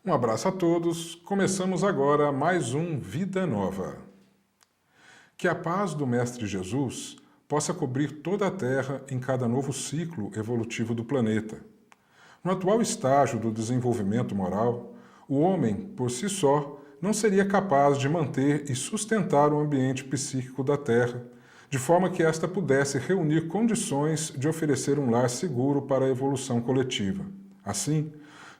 Um abraço a todos. Começamos agora mais um Vida Nova. Que a paz do Mestre Jesus possa cobrir toda a Terra em cada novo ciclo evolutivo do planeta. No atual estágio do desenvolvimento moral, o homem, por si só, não seria capaz de manter e sustentar o ambiente psíquico da Terra, de forma que esta pudesse reunir condições de oferecer um lar seguro para a evolução coletiva. Assim,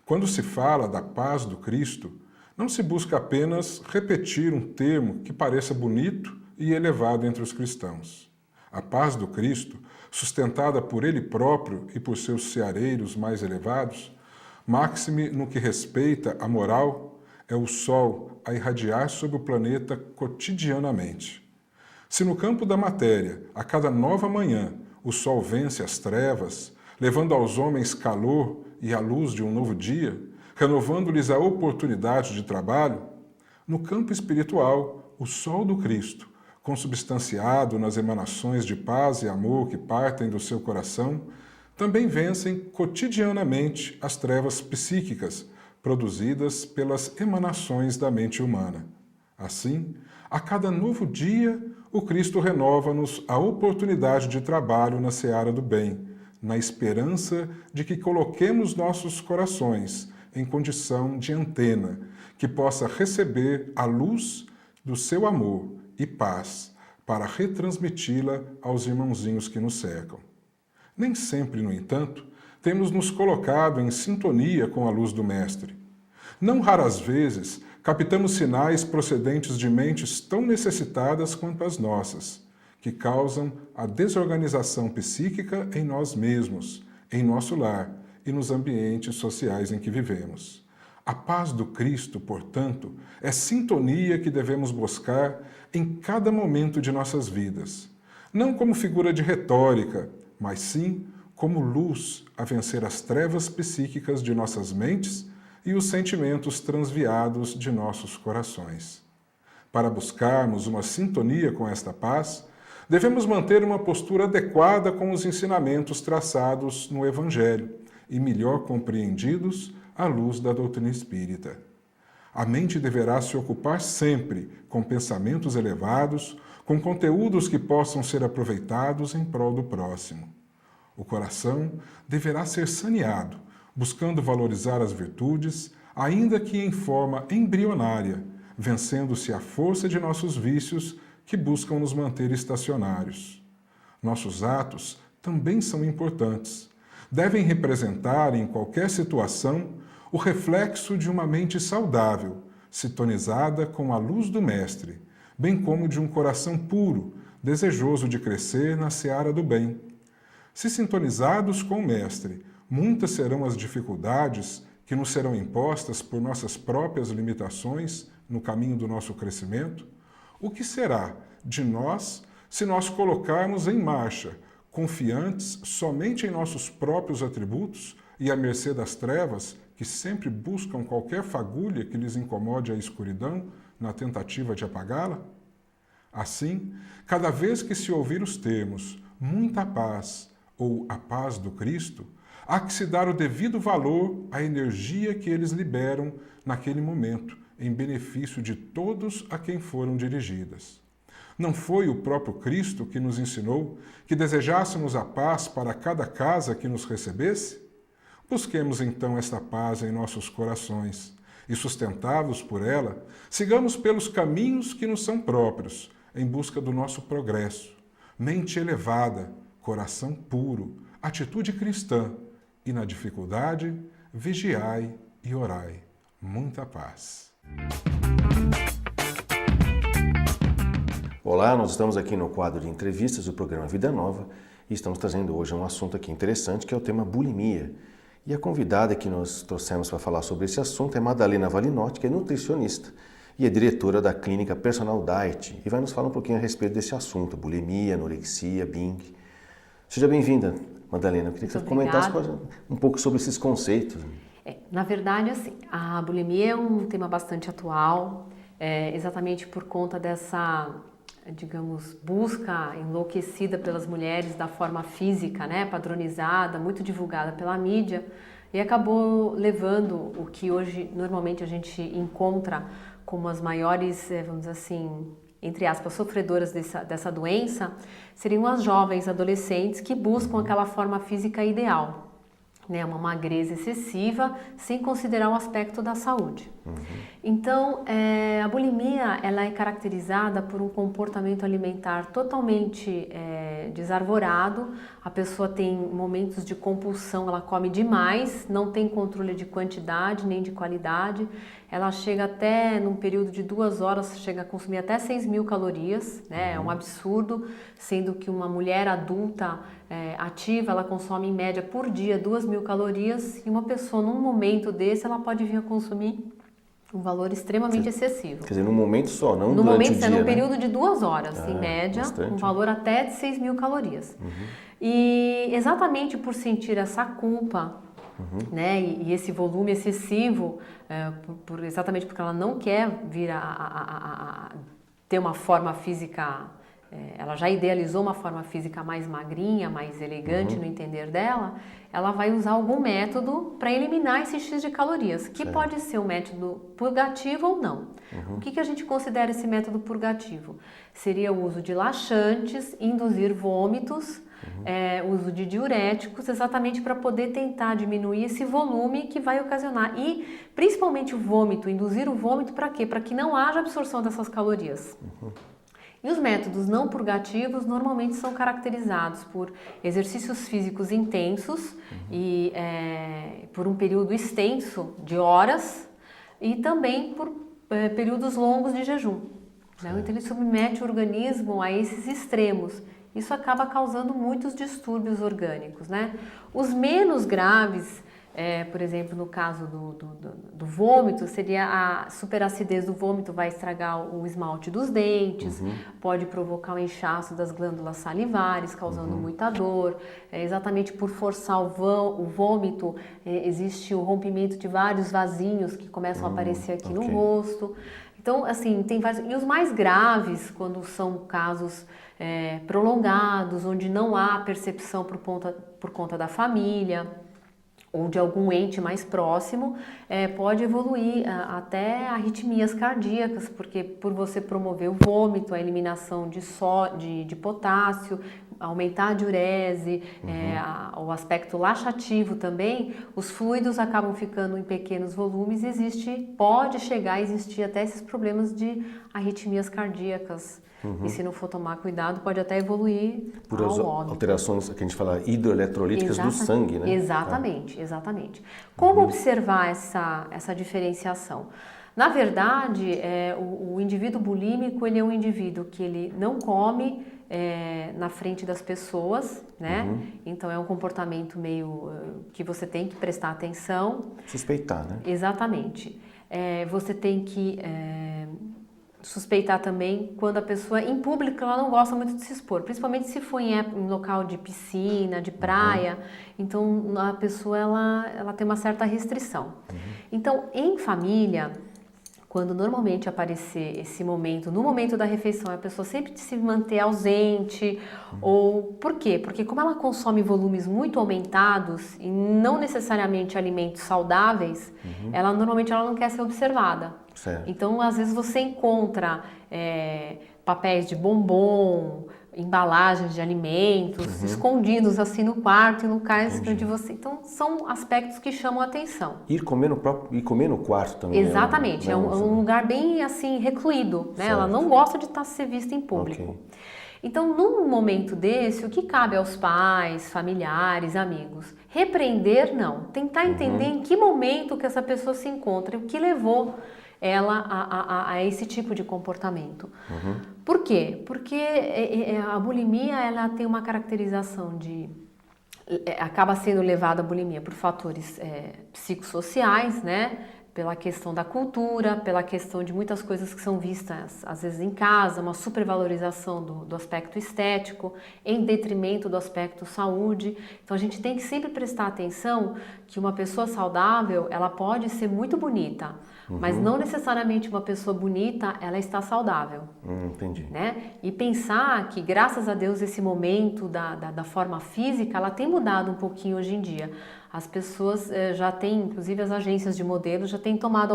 quando se fala da paz do Cristo, não se busca apenas repetir um termo que pareça bonito e elevado entre os cristãos. A paz do Cristo, sustentada por Ele próprio e por seus ceareiros mais elevados, máxime no que respeita à moral, é o sol a irradiar sobre o planeta cotidianamente. Se no campo da matéria, a cada nova manhã, o sol vence as trevas, levando aos homens calor e a luz de um novo dia, renovando-lhes a oportunidade de trabalho, no campo espiritual, o sol do Cristo, consubstanciado nas emanações de paz e amor que partem do seu coração, também vencem cotidianamente as trevas psíquicas produzidas pelas emanações da mente humana. Assim, a cada novo dia, o Cristo renova-nos a oportunidade de trabalho na seara do bem, na esperança de que coloquemos nossos corações em condição de antena, que possa receber a luz do seu amor e paz para retransmiti-la aos irmãozinhos que nos cercam. Nem sempre, no entanto, temos nos colocado em sintonia com a luz do Mestre. Não raras vezes, captamos sinais procedentes de mentes tão necessitadas quanto as nossas, que causam a desorganização psíquica em nós mesmos, em nosso lar e nos ambientes sociais em que vivemos. A paz do Cristo, portanto, é sintonia que devemos buscar em cada momento de nossas vidas, não como figura de retórica, mas sim como luz a vencer as trevas psíquicas de nossas mentes e os sentimentos transviados de nossos corações. Para buscarmos uma sintonia com esta paz, devemos manter uma postura adequada com os ensinamentos traçados no Evangelho e melhor compreendidos à luz da doutrina espírita. A mente deverá se ocupar sempre com pensamentos elevados, com conteúdos que possam ser aproveitados em prol do próximo. O coração deverá ser saneado, buscando valorizar as virtudes, ainda que em forma embrionária, vencendo-se a força de nossos vícios que buscam nos manter estacionários. Nossos atos também são importantes. Devem representar, em qualquer situação, o reflexo de uma mente saudável, sintonizada com a luz do Mestre, bem como de um coração puro, desejoso de crescer na seara do bem. Se sintonizados com o Mestre, muitas serão as dificuldades que nos serão impostas por nossas próprias limitações no caminho do nosso crescimento. O que será de nós se nós colocarmos em marcha, confiantes somente em nossos próprios atributos e à mercê das trevas, que sempre buscam qualquer fagulha que lhes incomode a escuridão na tentativa de apagá-la? Assim, cada vez que se ouvir os termos muita paz ou a paz do Cristo, há que se dar o devido valor à energia que eles liberam naquele momento, em benefício de todos a quem foram dirigidas. Não foi o próprio Cristo que nos ensinou que desejássemos a paz para cada casa que nos recebesse? Busquemos então esta paz em nossos corações e, sustentados por ela, sigamos pelos caminhos que nos são próprios, em busca do nosso progresso. Mente elevada, coração puro, atitude cristã e, na dificuldade, vigiai e orai. Muita paz. Olá, nós estamos aqui no quadro de entrevistas do programa Vida Nova e estamos trazendo hoje um assunto aqui interessante que é o tema bulimia. E a convidada que nós trouxemos para falar sobre esse assunto é Madalena Valinotti, que é nutricionista e é diretora da clínica Personal Diet e vai nos falar um pouquinho a respeito desse assunto, bulimia, anorexia, binge. Seja bem-vinda, Madalena. Eu queria que você comentasse um pouco sobre esses conceitos. Na verdade, assim, a bulimia é um tema bastante atual, exatamente por conta dessa, digamos, busca enlouquecida pelas mulheres da forma física, né, padronizada, muito divulgada pela mídia, e acabou levando o que hoje normalmente a gente encontra como as maiores, vamos dizer assim, entre aspas, sofredoras dessa doença, seriam as jovens adolescentes que buscam aquela forma física ideal, né? Uma magreza excessiva, sem considerar o aspecto da saúde. Então, a bulimia ela é caracterizada por um comportamento alimentar totalmente desarvorado. A pessoa tem momentos de compulsão, ela come demais, não tem controle de quantidade nem de qualidade. Ela chega até, num período de 2 horas, chega a consumir até 6.000 calorias, né? É um absurdo, sendo que uma mulher adulta ativa, ela consome em média por dia 2.000 calorias, e uma pessoa num momento desse, ela pode vir a consumir um valor extremamente excessivo. Quer dizer, num momento só, não no durante momento, o dia, num né? período de 2 horas, em média, bastante. um valor até de 6.000 calorias. E exatamente por sentir essa culpa, né, e esse volume excessivo, exatamente porque ela não quer vir a ter uma forma física, ela já idealizou uma forma física mais magrinha, mais elegante no entender dela, ela vai usar algum método para eliminar esse X de calorias, que pode ser um método purgativo ou não. O que a gente considera esse método purgativo? Seria o uso de laxantes, induzir vômitos, uso de diuréticos, exatamente para poder tentar diminuir esse volume que vai ocasionar. E principalmente o vômito, induzir o vômito para quê? Para que não haja absorção dessas calorias. E os métodos não purgativos normalmente são caracterizados por exercícios físicos intensos e por um período extenso de horas, e também por períodos longos de jejum. Né? Então ele submete o organismo a esses extremos. Isso acaba causando muitos distúrbios orgânicos, né? Os menos graves, por exemplo, no caso do vômito, seria a superacidez do vômito, vai estragar o esmalte dos dentes, pode provocar o inchaço das glândulas salivares, causando muita dor. Exatamente por forçar o vômito, existe o rompimento de vários vasinhos que começam a aparecer aqui no rosto. Então, assim, tem vários. E os mais graves, quando são casos prolongados, onde não há percepção por conta da família ou de algum ente mais próximo, pode evoluir até arritmias cardíacas, porque por você promover o vômito, a eliminação de potássio, aumentar a diurese, o aspecto laxativo também, os fluidos acabam ficando em pequenos volumes e pode chegar a existir até esses problemas de arritmias cardíacas. E se não for tomar cuidado, pode até evoluir por ao as óbito. alterações que a gente fala hidroeletrolíticas do sangue, né? Exatamente, exatamente. Como observar essa diferenciação? Na verdade, o indivíduo bulímico, ele é um indivíduo que ele não come na frente das pessoas, né? Então é um comportamento meio que você tem que prestar atenção. Suspeitar, né? Exatamente. Você tem que suspeitar também quando a pessoa, em público, ela não gosta muito de se expor, principalmente se for em local de piscina, de praia, então a pessoa ela tem uma certa restrição. Então, em família, quando normalmente aparecer esse momento, no momento da refeição, a pessoa sempre se manter ausente, ou por quê? Porque como ela consome volumes muito aumentados e não necessariamente alimentos saudáveis, ela normalmente não quer ser observada. Certo. Então, às vezes você encontra papéis de bombom, embalagens de alimentos escondidos assim no quarto e no cais onde você. Então, são aspectos que chamam a atenção. Ir comer no quarto também. Exatamente, é um lugar bem assim recluído, né? Ela não gosta de ser vista em público. Okay. Então, num momento desse, o que cabe aos pais, familiares, amigos? Repreender, não. Tentar entender em que momento que essa pessoa se encontra e o que levou ela a esse tipo de comportamento. Por quê? Porque a bulimia ela tem uma caracterização acaba sendo levada a bulimia por fatores psicossociais, né? Pela questão da cultura, pela questão de muitas coisas que são vistas às vezes em casa, uma supervalorização do aspecto estético, em detrimento do aspecto saúde. Então a gente tem que sempre prestar atenção que uma pessoa saudável, ela pode ser muito bonita, mas não necessariamente uma pessoa bonita, ela está saudável. Entendi. Né? E pensar que, graças a Deus, esse momento da forma física, ela tem mudado um pouquinho hoje em dia. as pessoas já têm, inclusive as agências de modelos, já têm tomado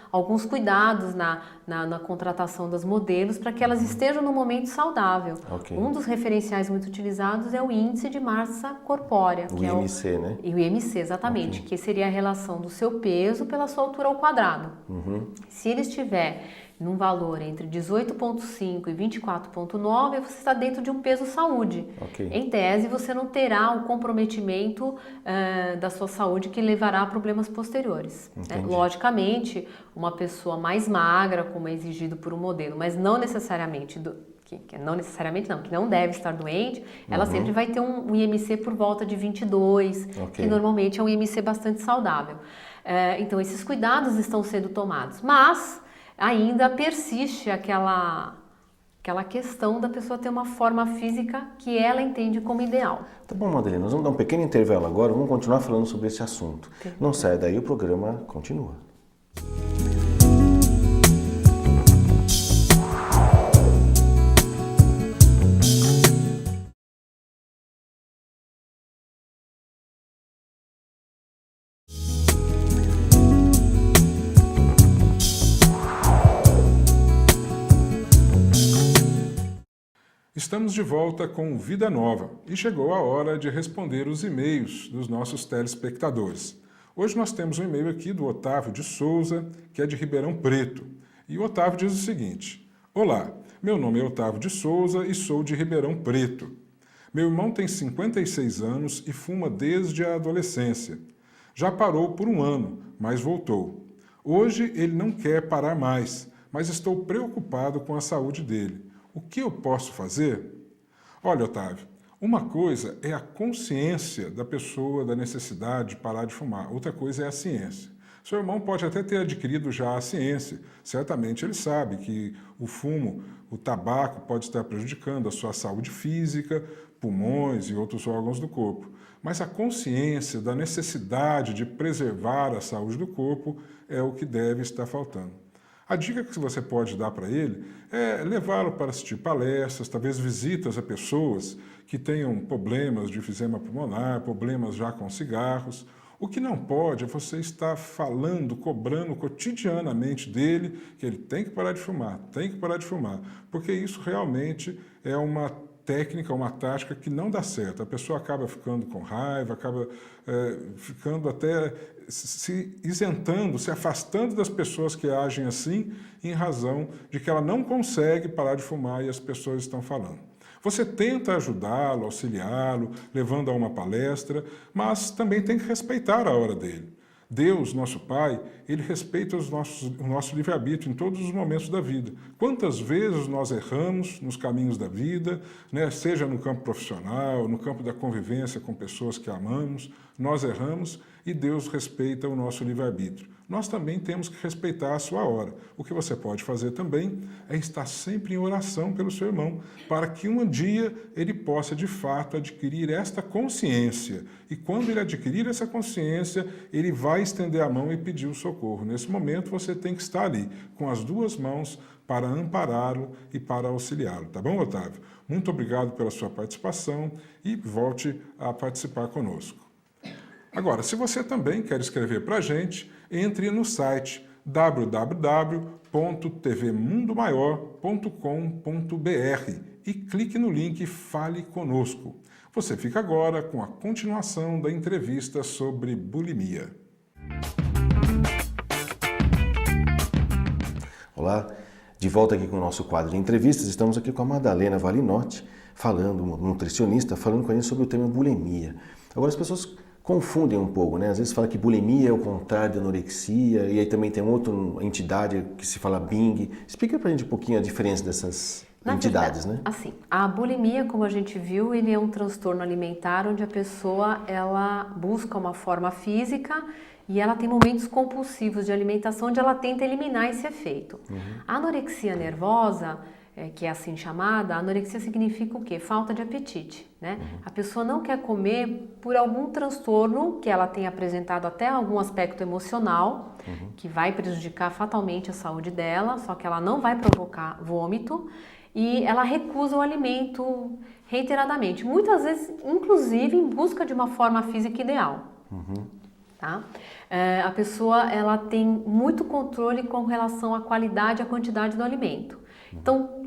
alguns cuidados na contratação das modelos para que elas estejam no momento saudável. Ok. Um dos referenciais muito utilizados é o índice de massa corpórea. O IMC, né? E o IMC, exatamente, que seria a relação do seu peso pela sua altura ao quadrado. Se ele estiver num valor entre 18,5 e 24,9, você está dentro de um peso saúde. Ok. Em tese, você não terá o comprometimento da sua saúde que levará a problemas posteriores. Né? Logicamente, uma pessoa mais magra, como é exigido por um modelo, mas não necessariamente que não deve estar doente, ela sempre vai ter um IMC por volta de 22, que normalmente é um IMC bastante saudável. Então, esses cuidados estão sendo tomados, mas ainda persiste aquela questão da pessoa ter uma forma física que ela entende como ideal. Tá bom, Madalena, nós vamos dar um pequeno intervalo agora, vamos continuar falando sobre esse assunto. Não saia daí, o programa continua. Estamos de volta com Vida Nova e chegou a hora de responder os e-mails dos nossos telespectadores. Hoje nós temos um e-mail aqui do Otávio de Souza, que é de Ribeirão Preto. E o Otávio diz o seguinte: Olá, meu nome é Otávio de Souza e sou de Ribeirão Preto. Meu irmão tem 56 anos e fuma desde a adolescência. Já parou por um ano, mas voltou. Hoje ele não quer parar mais, mas estou preocupado com a saúde dele. O que eu posso fazer? Olha, Otávio, uma coisa é a consciência da pessoa da necessidade de parar de fumar, outra coisa é a ciência. Seu irmão pode até ter adquirido já a ciência, certamente ele sabe que o fumo, o tabaco pode estar prejudicando a sua saúde física, pulmões e outros órgãos do corpo. Mas a consciência da necessidade de preservar a saúde do corpo é o que deve estar faltando. A dica que você pode dar para ele é levá-lo para assistir palestras, talvez visitas a pessoas que tenham problemas de enfisema pulmonar, problemas já com cigarros. O que não pode é você estar falando, cobrando cotidianamente dele que ele tem que parar de fumar, porque isso realmente é uma técnica, uma tática que não dá certo. A pessoa acaba ficando com raiva, acaba ficando até se isentando, se afastando das pessoas que agem assim, em razão de que ela não consegue parar de fumar e as pessoas estão falando. Você tenta ajudá-lo, auxiliá-lo, levando a uma palestra, mas também tem que respeitar a hora dele. Deus, nosso Pai, Ele respeita o nosso livre-arbítrio em todos os momentos da vida. Quantas vezes nós erramos nos caminhos da vida, né? Seja no campo profissional, no campo da convivência com pessoas que amamos, nós erramos e Deus respeita o nosso livre-arbítrio. Nós também temos que respeitar a sua hora. O que você pode fazer também é estar sempre em oração pelo seu irmão, para que um dia ele possa, de fato, adquirir esta consciência. E quando ele adquirir essa consciência, ele vai estender a mão e pedir o socorro. Nesse momento, você tem que estar ali, com as duas mãos, para ampará-lo e para auxiliá-lo. Tá bom, Otávio? Muito obrigado pela sua participação e volte a participar conosco. Agora, se você também quer escrever para a gente, entre no site www.tvmundomaior.com.br e clique no link Fale Conosco. Você fica agora com a continuação da entrevista sobre bulimia. Olá, de volta aqui com o nosso quadro de entrevistas. Estamos aqui com a Madalena Valinotti, uma nutricionista, falando com a gente sobre o tema bulimia. Agora, as pessoas confundem um pouco, né? Às vezes fala que bulimia é o contrário da anorexia, e aí também tem outra entidade que se fala Bing. Explica pra gente um pouquinho a diferença dessas entidades, né? Assim, a bulimia, como a gente viu, ele é um transtorno alimentar onde a pessoa ela busca uma forma física e ela tem momentos compulsivos de alimentação onde ela tenta eliminar esse efeito. A anorexia nervosa, que é assim chamada, a anorexia significa o quê? Falta de apetite, né? A pessoa não quer comer por algum transtorno que ela tenha apresentado, até algum aspecto emocional, que vai prejudicar fatalmente a saúde dela, só que ela não vai provocar vômito, e ela recusa o alimento reiteradamente, muitas vezes, inclusive, em busca de uma forma física ideal. Tá? A pessoa ela tem muito controle com relação à qualidade e à quantidade do alimento. Então,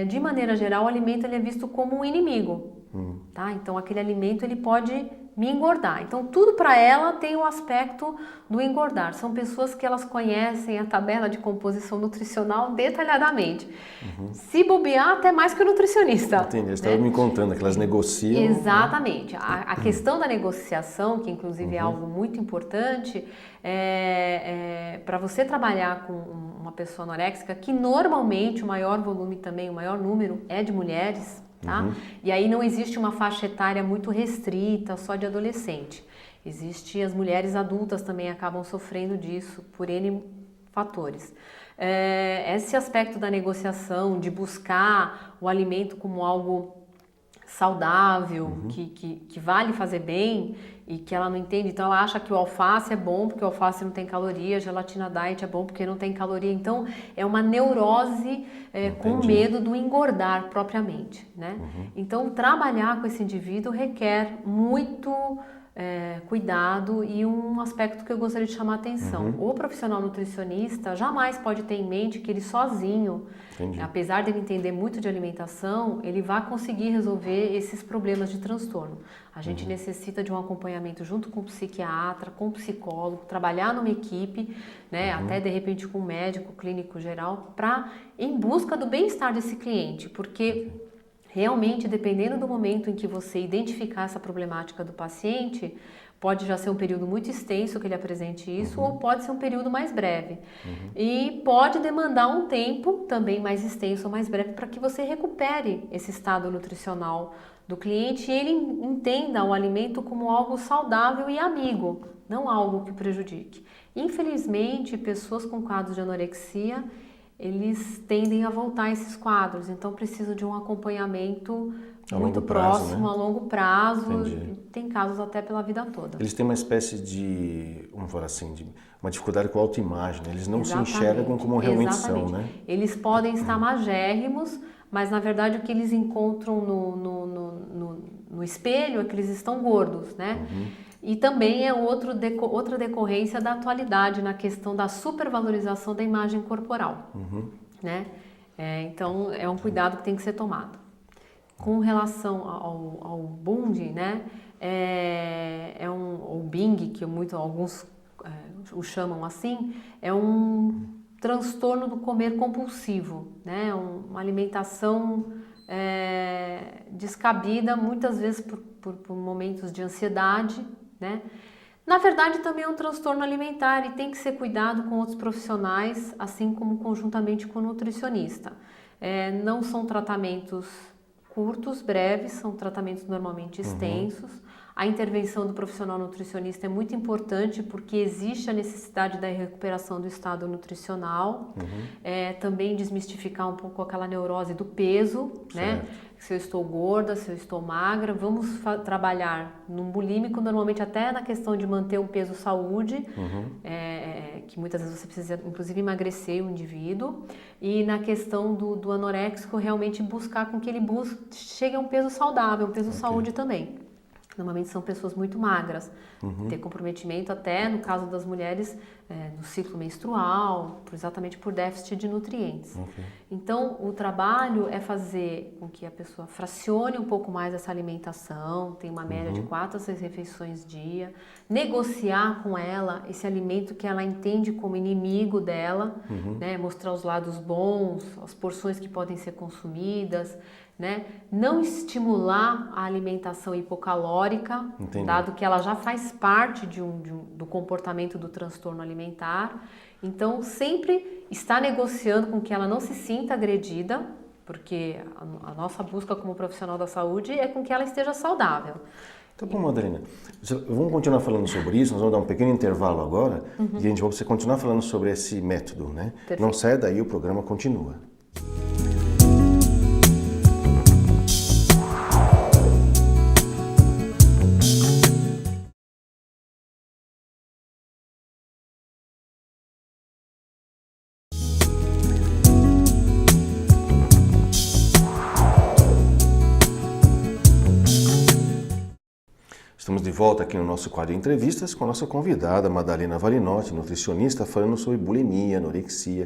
de maneira geral, o alimento ele é visto como um inimigo. Tá? Então, aquele alimento ele pode me engordar. Então, tudo para ela tem o aspecto do engordar. São pessoas que elas conhecem a tabela de composição nutricional detalhadamente. Se bobear, até mais que o nutricionista. Entendi, você estava me contando que elas negociam. Exatamente. A questão da negociação, que inclusive é algo muito importante, para você trabalhar com uma pessoa anoréxica, que normalmente o maior volume também, o maior número é de mulheres, tá? E aí não existe uma faixa etária muito restrita, só de adolescente. As mulheres adultas também acabam sofrendo disso por N fatores. Esse aspecto da negociação, de buscar o alimento como algo saudável, que vale fazer bem e que ela não entende, então ela acha que o alface é bom porque o alface não tem caloria, a gelatina diet é bom porque não tem caloria, então é uma neurose com medo do engordar propriamente, né? Então trabalhar com esse indivíduo requer muito cuidado e um aspecto que eu gostaria de chamar a atenção. O profissional nutricionista jamais pode ter em mente que ele sozinho, apesar de ele entender muito de alimentação, ele vai conseguir resolver esses problemas de transtorno. A gente necessita de um acompanhamento junto com o psiquiatra, com o psicólogo, trabalhar numa equipe, né, até de repente com um médico clínico geral, em busca do bem-estar desse cliente, porque realmente, dependendo do momento em que você identificar essa problemática do paciente, pode já ser um período muito extenso que ele apresente isso, ou pode ser um período mais breve. E pode demandar um tempo também mais extenso ou mais breve para que você recupere esse estado nutricional do cliente e ele entenda o alimento como algo saudável e amigo, não algo que prejudique. Infelizmente, pessoas com quadros de anorexia, eles tendem a voltar a esses quadros, então precisam de um acompanhamento muito próximo, a longo prazo, tem casos até pela vida toda. Eles têm uma espécie de, vamos falar assim, uma dificuldade com a autoimagem, né? Eles não se enxergam como realmente são, né? Eles podem estar magérrimos, mas na verdade o que eles encontram no espelho é que eles estão gordos, né? E também é outra decorrência da atualidade na questão da supervalorização da imagem corporal, né? Então é um cuidado que tem que ser tomado. Com relação ao Bund, né? O Bing, que alguns o chamam assim, é um transtorno do comer compulsivo, né? Uma alimentação descabida, muitas vezes por momentos de ansiedade, né? Na verdade, também é um transtorno alimentar e tem que ser cuidado com outros profissionais, assim como conjuntamente com o nutricionista. Não são tratamentos curtos, breves, são tratamentos normalmente extensos. A intervenção do profissional nutricionista é muito importante porque existe a necessidade da recuperação do estado nutricional, também desmistificar um pouco aquela neurose do peso, né? Se eu estou gorda, se eu estou magra, vamos trabalhar no bulímico, normalmente até na questão de manter um peso saúde, que muitas vezes você precisa inclusive emagrecer o indivíduo, e na questão do anoréxico realmente buscar com que ele chegue a um peso saudável, um peso saúde também. Normalmente são pessoas muito magras, ter comprometimento até, no caso das mulheres, no ciclo menstrual, exatamente por déficit de nutrientes. Então, o trabalho é fazer com que a pessoa fracione um pouco mais essa alimentação, tem uma média de 4 a 6 refeições dia, negociar com ela esse alimento que ela entende como inimigo dela, né? Mostrar os lados bons, as porções que podem ser consumidas, né? Não estimular a alimentação hipocalórica, dado que ela já faz parte do comportamento do transtorno alimentar. Então, sempre estar negociando com que ela não se sinta agredida, porque a nossa busca como profissional da saúde é com que ela esteja saudável. Tá bom, Madalena. Vamos continuar falando sobre isso, nós vamos dar um pequeno intervalo agora e a gente vai continuar falando sobre esse método, né? Perfeito. Não saia daí, o programa continua. Estamos de volta aqui no nosso quadro de entrevistas com a nossa convidada, Madalena Valinotti, nutricionista, falando sobre bulimia, anorexia.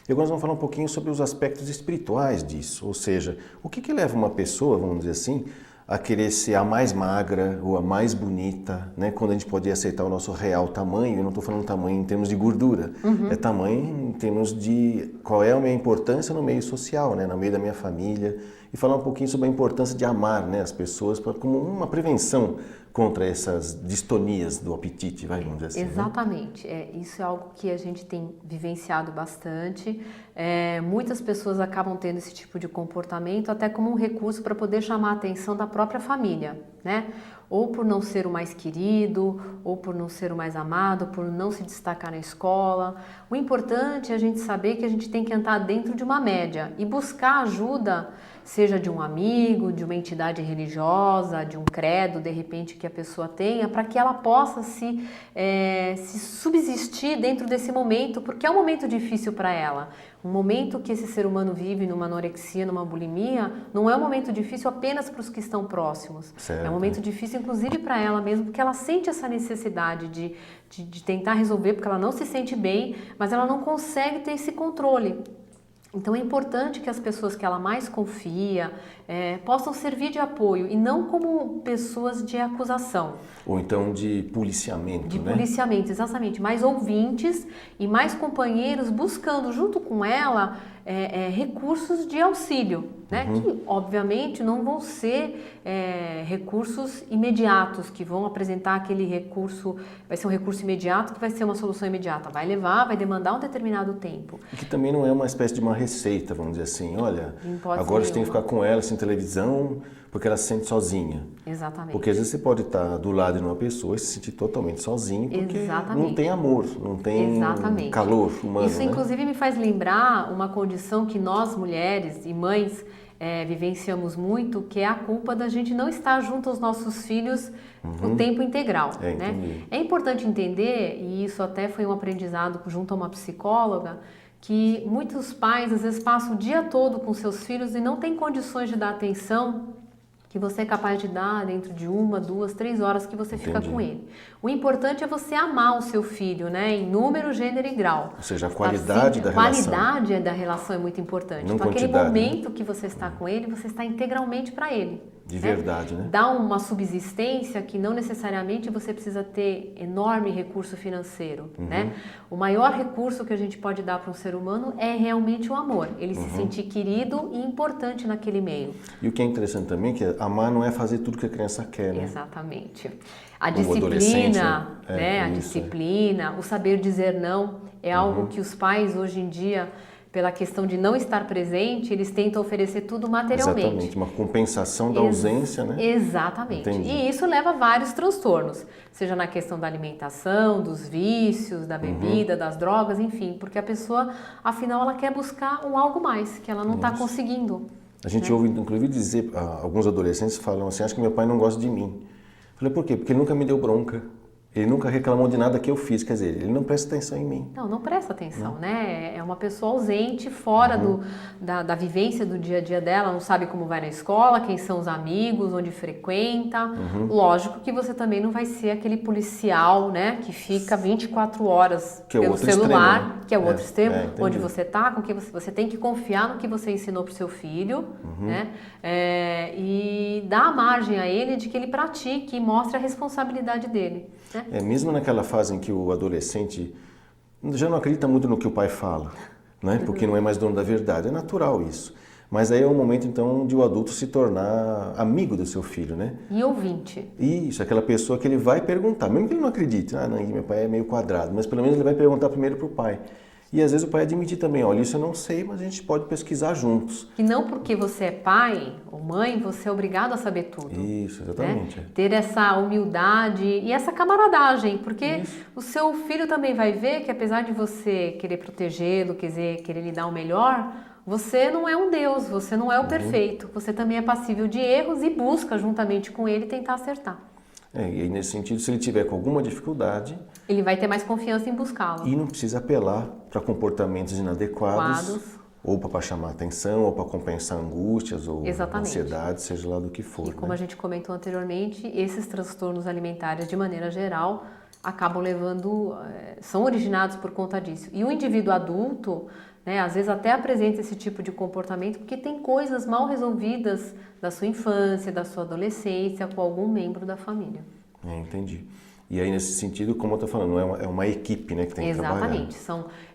E agora nós vamos falar um pouquinho sobre os aspectos espirituais disso, ou seja, o que leva uma pessoa, vamos dizer assim, a querer ser a mais magra ou a mais bonita, né? Quando a gente pode aceitar o nosso real tamanho. Eu não estou falando tamanho em termos de gordura, é tamanho em termos de qual é a minha importância no meio social, né? No meio da minha família, e falar um pouquinho sobre a importância de amar, né, as pessoas como uma prevenção contra essas distonias do apetite, vamos dizer assim. Exatamente, né? Isso é algo que a gente tem vivenciado bastante. Muitas pessoas acabam tendo esse tipo de comportamento até como um recurso para poder chamar a atenção da própria família, né? Ou por não ser o mais querido, ou por não ser o mais amado, por não se destacar na escola. O importante é a gente saber que a gente tem que entrar dentro de uma média e buscar ajuda, seja de um amigo, de uma entidade religiosa, de um credo, de repente, que a pessoa tenha, para que ela possa se subsistir dentro desse momento, porque é um momento difícil para ela. Um momento que esse ser humano vive numa anorexia, numa bulimia, não é um momento difícil apenas para os que estão próximos. Certo. É um momento difícil, inclusive, para ela mesmo, porque ela sente essa necessidade de tentar resolver, porque ela não se sente bem, mas ela não consegue ter esse controle. Então é importante que as pessoas que ela mais confia possam servir de apoio e não como pessoas de acusação. Ou então de policiamento, De né? policiamento, exatamente. Mais ouvintes e mais companheiros buscando junto com ela recursos de auxílio, né? Que obviamente não vão ser recursos imediatos, que vão apresentar aquele recurso, vai ser um recurso imediato que vai ser uma solução imediata. Vai demandar um determinado tempo. E que também não é uma espécie de uma receita, vamos dizer assim, olha, agora você tem que ficar com ela sem televisão, porque ela se sente sozinha. Exatamente. Porque às vezes você pode estar do lado de uma pessoa e se sentir totalmente sozinho, porque Exatamente. não tem amor, não tem Exatamente. calor humano. Isso, né? inclusive, me faz lembrar uma condição que nós, mulheres e mães, vivenciamos muito, que é a culpa da gente não estar junto aos nossos filhos o tempo integral. Né? É importante entender, e isso até foi um aprendizado junto a uma psicóloga, que muitos pais às vezes passam o dia todo com seus filhos e não têm condições de dar atenção que você é capaz de dar dentro de 1, 2, 3 horas que você fica com ele. O importante é você amar o seu filho, né? Em número, gênero e grau. Ou seja, a qualidade da relação. A qualidade da relação é muito importante. Não então, aquele quantidade, momento né? que você está com ele, você está integralmente para ele. De verdade, né? Dá uma subsistência que não necessariamente você precisa ter enorme recurso financeiro, né? O maior recurso que a gente pode dar para um ser humano é realmente o amor. Ele se sentir querido e importante naquele meio. E o que é interessante também é que amar não é fazer tudo que a criança quer, né? Exatamente. A adolescente, disciplina, né? A isso, disciplina, o saber dizer não é algo que os pais hoje em dia, pela questão de não estar presente, eles tentam oferecer tudo materialmente. Exatamente, uma compensação da ausência, né? Exatamente. Entendi. E isso leva a vários transtornos, seja na questão da alimentação, dos vícios, da bebida, das drogas, enfim, porque a pessoa, afinal, ela quer buscar um algo mais, que ela não está conseguindo. A gente ouve, inclusive, dizer, alguns adolescentes falam assim, acho que meu pai não gosta de mim. Falei, por quê? Porque ele nunca me deu bronca. Ele nunca reclamou de nada que eu fiz, quer dizer, ele não presta atenção em mim. Não presta atenção, né? É uma pessoa ausente, fora da vivência do dia a dia dela, não sabe como vai na escola, quem são os amigos, onde frequenta. Lógico que você também não vai ser aquele policial, né? Que fica 24 horas pelo celular, extremo, né? que é o outro extremo, onde entendi. você está, com que você tem que confiar no que você ensinou para o seu filho, né? E dar a margem a ele de que ele pratique e mostre a responsabilidade dele. Né? Mesmo naquela fase em que o adolescente já não acredita muito no que o pai fala, né? Porque não é mais dono da verdade, é natural isso. Mas aí é o momento, então, de o adulto se tornar amigo do seu filho, né? E ouvinte. Isso, aquela pessoa que ele vai perguntar, mesmo que ele não acredite, não, meu pai é meio quadrado, mas pelo menos ele vai perguntar primeiro para o pai. E às vezes o pai admite também, olha, isso eu não sei, mas a gente pode pesquisar juntos. Que não porque você é pai ou mãe, você é obrigado a saber tudo. Isso, exatamente. Né? Ter essa humildade e essa camaradagem, porque o seu filho também vai ver que apesar de você querer protegê-lo, querer lhe dar o melhor, você não é um Deus, você não é o perfeito. Você também é passível de erros e busca juntamente com ele tentar acertar. E aí, nesse sentido, se ele tiver com alguma dificuldade... Ele vai ter mais confiança em buscá-lo. E não precisa apelar para comportamentos inadequados ou para chamar atenção, ou para compensar angústias ou Exatamente. ansiedade, seja lá do que for. E como a gente comentou anteriormente, esses transtornos alimentares, de maneira geral, acabam levando, são originados por conta disso. E o indivíduo adulto, né, às vezes até apresenta esse tipo de comportamento porque tem coisas mal resolvidas da sua infância, da sua adolescência, com algum membro da família. Entendi. E aí, nesse sentido, como eu estou falando, é uma equipe, né, que tem que trabalhar. Exatamente.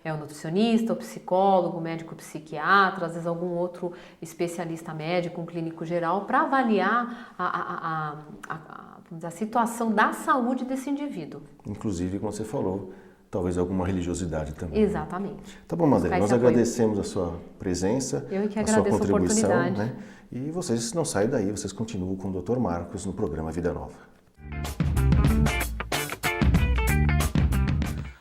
É o nutricionista, o psicólogo, o médico psiquiatra, às vezes algum outro especialista médico, um clínico geral, para avaliar a situação da saúde desse indivíduo. Inclusive, como você falou, talvez alguma religiosidade também. Exatamente. Tá bom, Madalena, nós agradecemos a sua presença, Eu que a sua agradeço a contribuição, oportunidade. né? E vocês não saem daí, vocês continuam com o Dr. Marcos no programa Vida Nova.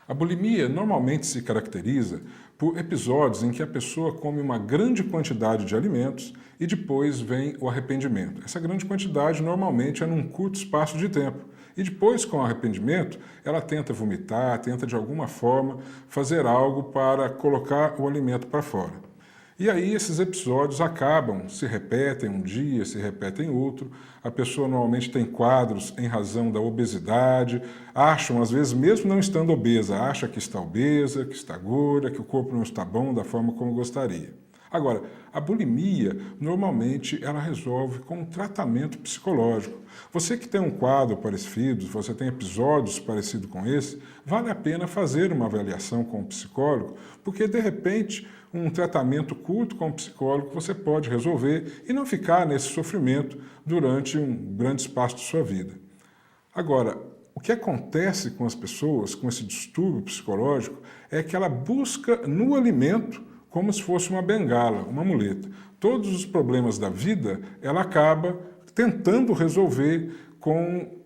A bulimia normalmente se caracteriza por episódios em que a pessoa come uma grande quantidade de alimentos e depois vem o arrependimento. Essa grande quantidade normalmente é num curto espaço de tempo. E depois, com o arrependimento, ela tenta vomitar, tenta de alguma forma fazer algo para colocar o alimento para fora. E aí esses episódios se repetem um dia, se repetem outro. A pessoa normalmente tem quadros em razão da obesidade, acham, às vezes, mesmo não estando obesa, acha que está obesa, que está gorda, que o corpo não está bom da forma como gostaria. Agora, a bulimia, normalmente, ela resolve com um tratamento psicológico. Você que tem um quadro parecido, você tem episódios parecidos com esse, vale a pena fazer uma avaliação com o psicólogo, porque, de repente, um tratamento curto com o psicólogo você pode resolver e não ficar nesse sofrimento durante um grande espaço de sua vida. Agora, o que acontece com as pessoas, com esse distúrbio psicológico, é que ela busca no alimento como se fosse uma bengala, uma muleta. Todos os problemas da vida, ela acaba tentando resolver com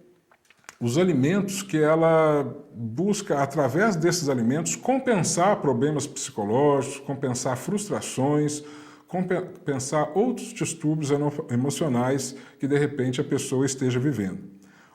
os alimentos que ela busca, através desses alimentos, compensar problemas psicológicos, compensar frustrações, compensar outros distúrbios emocionais que, de repente, a pessoa esteja vivendo.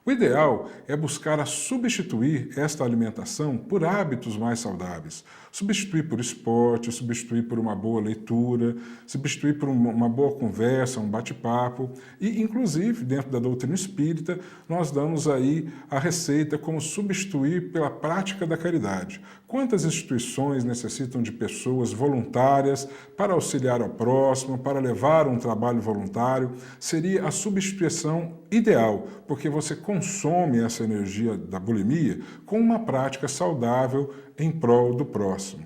O ideal é buscar substituir esta alimentação por hábitos mais saudáveis. Substituir por esporte, substituir por uma boa leitura, substituir por uma boa conversa, um bate-papo. E, inclusive, dentro da doutrina espírita, nós damos aí a receita como substituir pela prática da caridade. Quantas instituições necessitam de pessoas voluntárias para auxiliar ao próximo, para levar um trabalho voluntário? Seria a substituição ideal, porque você consome essa energia da bulimia com uma prática saudável em prol do próximo.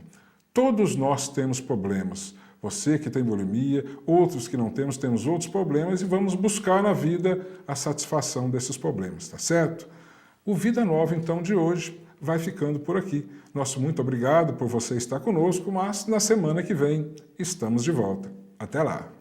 Todos nós temos problemas. Você que tem bulimia, outros que não temos outros problemas e vamos buscar na vida a satisfação desses problemas, tá certo? O Vida Nova, então, de hoje vai ficando por aqui. Nosso muito obrigado por você estar conosco, mas na semana que vem estamos de volta. Até lá!